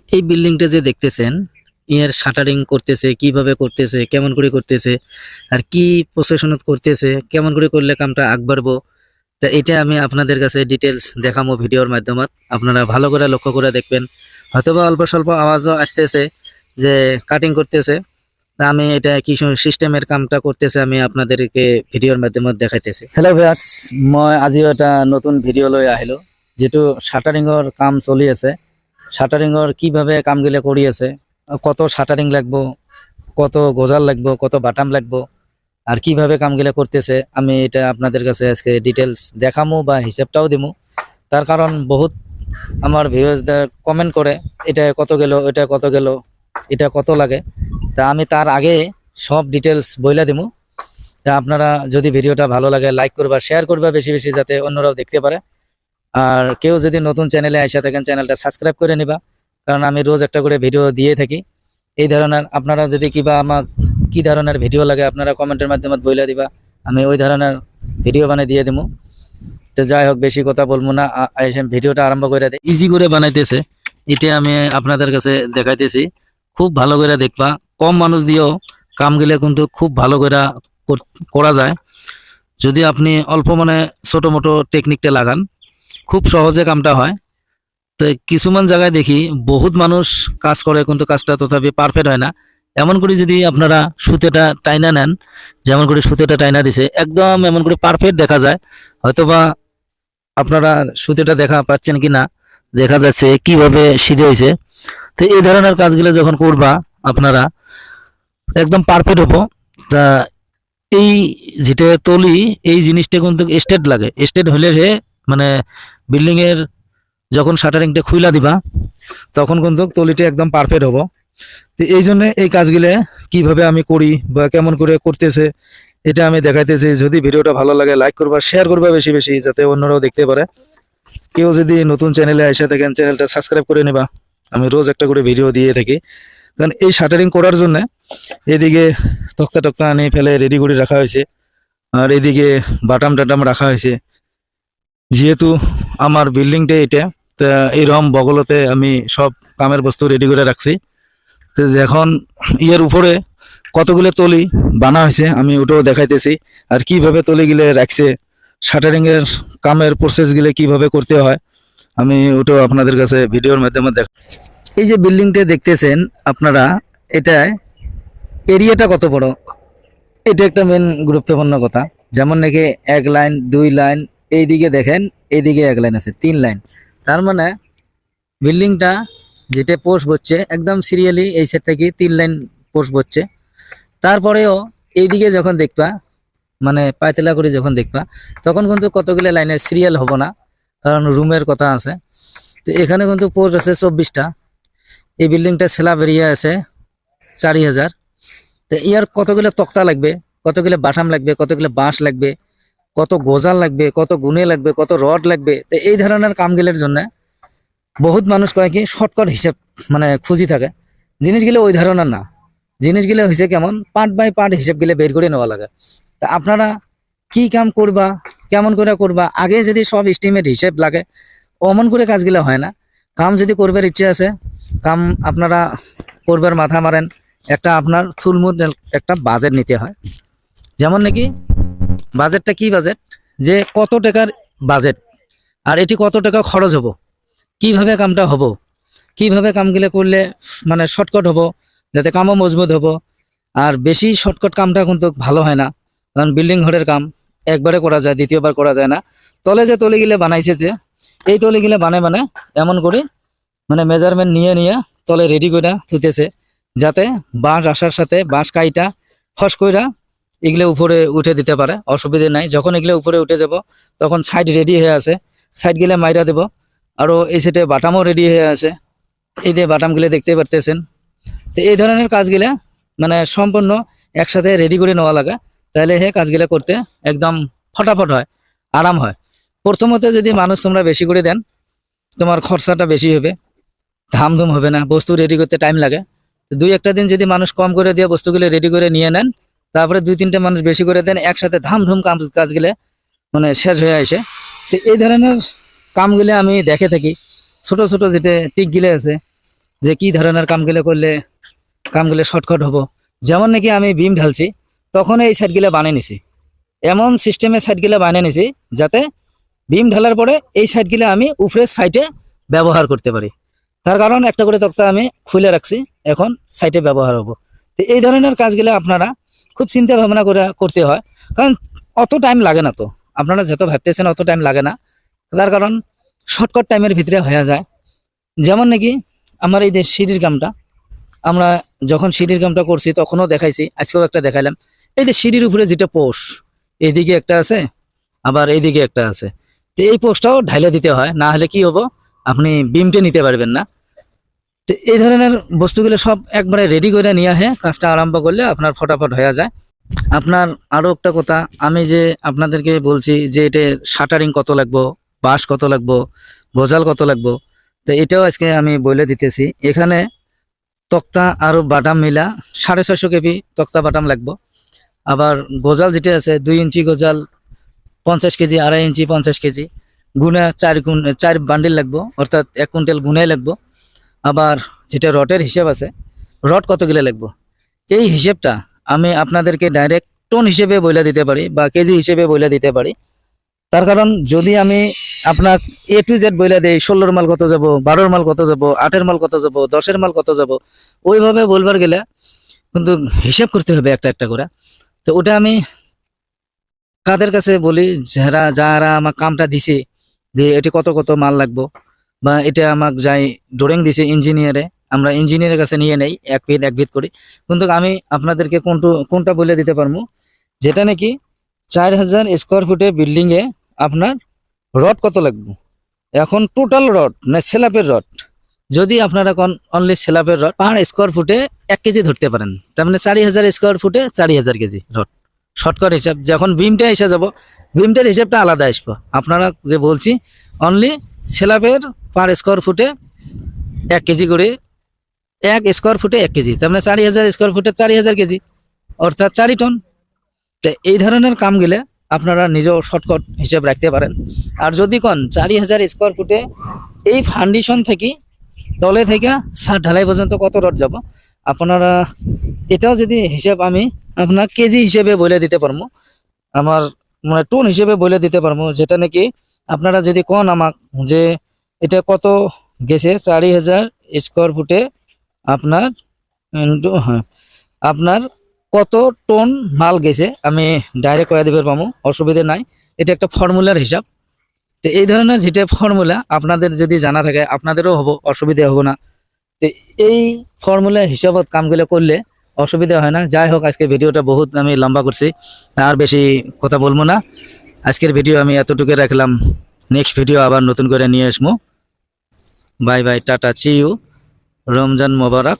এই বিল্ডিংটা যে দেখতেছেন, এর শাটারিং করতেছে, কিভাবে করতেছে, কেমন করে করতেছে, আর কি প্রসেশনত করতেছে, কেমন করে করলে কামটা আগ বাড়বো। তা এটা আমি আপনাদের কাছে ডিটেলস দেখাবো ভিডিওর মাধ্যমে। আপনারা ভালো করে লক্ষ্য করে দেখবেন। হয়তোবা অল্প স্বল্প আওয়াজও আসতেছে যে কাটিং করতেছে। তা আমি এটা কি সিস্টেমের কামটা করতেছে আমি আপনাদেরকে ভিডিওর মাধ্যমে দেখাইতেছি। হ্যালো ভিউয়ার্স, মই আজিও এটা নতুন ভিডিও লৈ আহিলো, যেটো শাটারিংৰ কাম চলি আছে। শাটারিংৰ কিভাবে কামগিলা কৰি আছে, কত শাটারিং লাগবো, কত গজাল লাগবো, কত বাটাম লাগবো, আর কিভাবে কামগুলা করতেছে আমি এটা আপনাদের কাছে আজকে ডিটেলস দেখামু বা হিসাবটাও দিমু। তার কারণ বহুত আমার ভিউয়ার্সদের কমেন্ট করে এটা কত গেল, এটা কত গেল, এটা কত লাগে। তা আমি তার আগে সব ডিটেলস বইলা দিমু। তা আপনারা যদি ভিডিওটা ভালো লাগে লাইক করবা, শেয়ার করবা বেশি বেশি, যাতে অন্যরাও দেখতে পারে। আর কেউ যদি নতুন চ্যানেলে আইসা থাকেন চ্যানেলটা সাবস্ক্রাইব করে নিবা, কারণ আমি রোজ একটা করে ভিডিও দিয়ে থাকি। এই ধরনের আপনারা যদি কিবা আমার কি ধরনের ভিডিও লাগে আপনারা কমেন্টের মাধ্যমে বইলা দিবা, আমি ওই ধরনের ভিডিও বানিয়ে দিয়ে দেবো। তো যাই হোক, বেশি কথা বলবো না, ভিডিওটা আরম্ভ করে দেয়। ইজি করে বানাইতেছে, এটা আমি আপনাদের কাছে দেখাইতেছি। খুব ভালো করে দেখবা, কম মানুষ দিয়েও কামগুলো কিন্তু খুব ভালো করে করা যায়। যদি আপনি অল্প মানে ছোট মোটো টেকনিকটা লাগান, খুব সহজে কামটা হয়। তো কিছুমান জায়গায় দেখি বহুত মানুষ কাজ করে কিন্তু কাজটা তথাপি পারফেক্ট হয় না। এমন করে যদি আপনারা সুতেটা টাইনা নেন, যেমন করে সুতেটা টাইনা দিছে একদম এমন করে পারফেক্ট দেখা যায়। হয়তোবা আপনারা সুতেটা দেখা পাচ্ছেন কি না, দেখা যাচ্ছে কিভাবে সিধে হয়েছে। তো এই ধরনের কাজগুলো যখন করবা আপনারা একদম পারফেক্ট হবো। তা এই যেটা তলি, এই জিনিসটা কিন্তু স্টেট লাগে। স্টেট হলে সে মানে বিল্ডিং এর যখন শাটারিংটা খুইলা দিবা তখন কিন্তু তলিটা একদম পারফেক্ট হবো। তো এই জন্য এই কাজগুলো কিভাবে আমি করি বা কেমন করে করতেছে এটা আমি দেখাইতেছি। যদি ভিডিওটা ভালো লাগে লাইক করবা, শেয়ার করবা বেশি বেশি, যাতে অন্যরাও দেখতে পারে। কেউ যদি নতুন চ্যানেলে এসে থাকেন চ্যানেলটা সাবস্ক্রাইব করে নেবা, আমি রোজ একটা করে ভিডিও দিয়ে থাকি। কারণ এই শাটারিং করার জন্য এদিকে তক্তা টক্তা আনি ফেলে রেডি করে রাখা হয়েছে, আর এদিকে বাটাম টাটাম রাখা হয়েছে। যেহেতু আমার বিল্ডিংটা এটা, তা এইরকম বগলতে আমি সব কামের বস্তু রেডি করে রাখছি। তো এখন ইয়ের উপরে কতগুলো তলি বানা হয়েছে আমি ওটাও দেখাইতেছি, আর কিভাবে তলিগুলো রাখছে, শাটারিং এর কামের প্রসেস গুলো কিভাবে করতে হয় আমি ওটাও আপনাদের কাছে ভিডিওর মাধ্যমে দেখ। এই যে বিল্ডিংটা দেখতেছেন আপনারা, এটা এরিয়াটা কত বড়, এটা একটা মেন গুরুত্বপূর্ণ কথা। যেমন নাকি এক লাইন, দুই লাইন, এইদিকে দেখেন এইদিকে এক লাইন আছে, তিন লাইন। তার মানে বিল্ডিংটা যেটা পোস্ট হচ্ছে একদম সিরিয়ালি এই সেটটা কি তিন লাইন পোস্ট হচ্ছে। তারপরেও এইদিকে যখন দেখবা, মানে পায়তলা করে যখন দেখবা, তখন কিন্তু কতগুলো লাইনের সিরিয়াল হবো না, কারণ রুমের কথা আছে। তো এখানে কিন্তু পোস্ট আছে 24টা। এই বিল্ডিংটা স্ল্যাব এরিয়া আছে 4000। তো ইয়ার কতগুলো তক্তা লাগবে, কতগুলো বাটাম লাগবে, কতগুলো বাঁশ লাগবে, কত গোজাল লাগবে, কত গুনে লাগবে, কত রড লাগবে। তো এই ধরনের কামগুলোর জন্য বহুত মানুষ কয় কি শর্টকাট হিসাব মানে খুঁজি থাকে। জিনিসগুলো ওই ধরনের না, জিনিসগুলো হয়েছে কেমন পার্ট বাই পার্ট হিসাবগুলো বের করে নেওয়া লাগে। তা আপনারা কি কাম করবা, কেমন করে করবা, আগে যদি সব এস্টিমেট হিসেব লাগে অমন করে কাজগুলো হয় না। কাম যদি করবার ইচ্ছে আছে, কাম আপনারা করবার মাথা মারেন, একটা আপনার থুলমুল একটা বাজেট নিতে হয়। যেমন নাকি বাজেটটা কি বাজেট, যে কত টাকার বাজেট, আর এটি কত টাকা খরচ হবো, কিভাবে কামটা হবো, কিভাবে কামগুলো করলে মানে শর্টকাট হবো, যাতে কামও মজবুত হবো। আর বেশি শর্টকাট কামটা কিন্তু ভালো হয় না, কারণ বিল্ডিং ঘরের কাম একবারে করা যায়, দ্বিতীয়বার করা যায় না। তলে যে তলিগুলো বানাইছে, যে এই তলিগুলো বানে এমন করে মানে মেজারমেন্ট নিয়ে নিয়ে তলে রেডি করে থুতেছে, যাতে বাঁশ আসার সাথে বাঁশ কাইটা ফস কইরা এগুলো উপরে উঠে দিতে পারে, অসুবিধা নাই। যখন এগুলো উপরে উঠে যাব তখন সাইড রেডি হয়ে আছে, সাইড গেলে মাইরা দেব। আরও এই সাইডে বাটামও রেডি হয়ে আছে, এই যে বাটামগুলো দেখতে পারতেছেন। তো এই ধরনের কাজগুলা মানে সম্পূর্ণ একসাথে রেডি করে নেওয়া লাগে, তাহলে হে কাজগুলো করতে একদম ফটাফট হয়, আরাম হয়। প্রথমত যদি মানুষ তোমরা বেশি করে দেন, তোমার খরচাটা বেশি হবে, ধামধুম হবে না, বস্তু রেডি করতে টাইম লাগে। দুই একটা দিন যদি মানুষ কম করে দিয়ে বস্তুগুলো রেডি করে নিয়ে নেন, তারপরে দুই তিনটে মানুষ বেশি করে দেন, একসাথে ধামধুম কাজগুলো মানে শেষ হয়ে আসে। তো এই ধরনের কামগুলো আমি দেখে থাকি। ছোট ছোট যেটা টিকগুলো আছে যে কি ধরনের কামগুলো করলে কামগুলো শর্টকাট হবো। যেমন নাকি আমি বিম ঢালছি, তখন এই সাইডগুলো বানিয়ে নিছি, এমন সিস্টেমে সাইডগুলো বানিয়ে নিছি যাতে বিম ঢালার পরে এই সাইডগুলো আমি উপরের সাইডে ব্যবহার করতে পারি। তার কারণ একটা করে তক্তা আমি খুলে রাখছি, এখন সাইডে ব্যবহার হবো। তো এই ধরনের কাজগুলো আপনারা খুব চিন্তা ভাবনা করে করতে হয়, কারণ অত টাইম লাগে না। তো আপনারা যত ভাবতেছেন অত টাইম লাগে না, তার কারণ শর্টকাট টাইমের ভিতরে হয়ে যায়। যেমন নাকি আমার এই যে সিঁড়ির কামটা, আমরা যখন সিঁড়ির কামটা করছি তখনও দেখাইছি, আজকেও একটা দেখাইলাম। এই যে সিঁড়ির উপরে যেটা পোষ, এইদিকে একটা আছে আবার এইদিকে একটা আছে, তো এই পোস্টটাও ঢাইলে দিতে হয়, না হলে কি হবো, আপনি বিমটে নিতে পারবেন না। তো এই ধরনের বস্তুগুলো সব একবারে রেডি করে নিয়ে আসে কাজটা আরম্ভ করলে আপনার ফটাফট হয়ে যায়। আপনার আরো একটা কথা, আমি যে আপনাদেরকে বলছি যে এটা শাটারিং কত লাগবো, বাঁশ কত লাগবো, গজাল কত লাগবো, তো এটাও আজকে আমি বলে দিতেছি। এখানে তক্তা আর বাটাম মিলা 650 কেবি তক্তা বাটাম লাগবো। আবার গজাল যেটা আছে 2 ইঞ্চি গজাল 50 কেজি, 2.5 ইঞ্চি 50 কেজি, গুণা 4 বান্ডিল লাগবো, অর্থাৎ 1 কুইন্টাল গুনাই লাগবো। আবার যেটা রটের হিসাব আছে, রড কতগুলো লাগবো, এই হিসেবটা আমি আপনাদেরকে ডাইরেক্ট টন হিসেবে বলে দিতে পারি বা কেজি হিসেবে বলে দিতে পারি। তার কারণ যদি আমি আপনার A to Z বলে দেই, 16 মাল কত যাব, 12 মাল কত যাব, 8 মাল কত যাব, 10 মাল কত যাব, ওইভাবে বলবার গেলে কিন্তু হিসাব করতে হবে একটা একটা করে। তো ওটা আমি কাদের কাছে বলি, যারা যারা আমার কামটা দিছে যে এটি কত কত মাল লাগবো, বা এটা আমাকে যাই ড্রয়িং দিছে ইঞ্জিনিয়ারে, আমরা ইঞ্জিনিয়ারের কাছে নিয়ে নেই, এক ভিত করি। কিন্তু আমি আপনাদেরকে কোনটা বলে দিতে পারবো, যেটা নাকি 4000 স্কোয়ার ফুটে বিল্ডিং এ আপনার রড কত লাগবে। এখন টোটাল রড না স্ল্যাবের রড, যদি আপনারা কোন অনলি স্ল্যাবের রড পার স্কোয়ার ফুটে 1 কেজি ধরতে পারেন, তার মানে 4000 স্কোয়ার ফুটে 4000 কেজি রড। শর্টকাট হিসাব, যখন বিমটা এসে যাব, বিমটার হিসাবটা আলাদা আসবো। আপনারা যে বলছি অনলি স্ল্যাবের পার স্কোয়ার ফুটে 1 কেজি করে, 1 স্কোয়ার ফুটে 1 কেজি, তার মানে 4000 স্কোয়ার ফুটে 4000 কেজি, অর্থাৎ 4 টন। তো এই ধরনের কামগুলো আপনারা নিজেও শর্টকাট হিসেব রাখতে পারেন। আর যদি কোন 4000 স্কোয়ার ফুটে এই ফাউন্ডেশন থেকে তলে থেকে ছাদ ঢালাই পর্যন্ত কত রড যাব, আপনারা এটাও যদি হিসাব আমি আপনার কেজি হিসেবে বলে দিতে পারবো, আমার মানে টন হিসেবে বলে দিতে পারবো। যেটা নাকি আপনারা যদি কোন আমাক যে এটা কত গেছে 4000 স্কোয়ার ফুটে আপনার হ্যাঁ আপনার কত টন মাল গেছে, আমি ডাইরেক্ট করে দিতে পারবো, অসুবিধা নাই। এটা একটা ফর্মুলার হিসাব। তো এই ধরনের যেটা ফর্মুলা আপনাদের যদি জানা থাকে আপনাদেরও হবো, অসুবিধা হবো না। তো এই ফর্মুলা হিসাবত কামগুলো করলে অসুবিধা হয় না। যাই হোক, আজকে ভিডিওটা বহুত আমি লম্বা করছি, আর বেশি কথা বলবো না। আজকের ভিডিও আমি এতটুকু রাখলাম, নেক্সট ভিডিও আবার নতুন করে নিয়ে আসবো। Bye bye, ta-ta, see you, Ramzan Mobarak.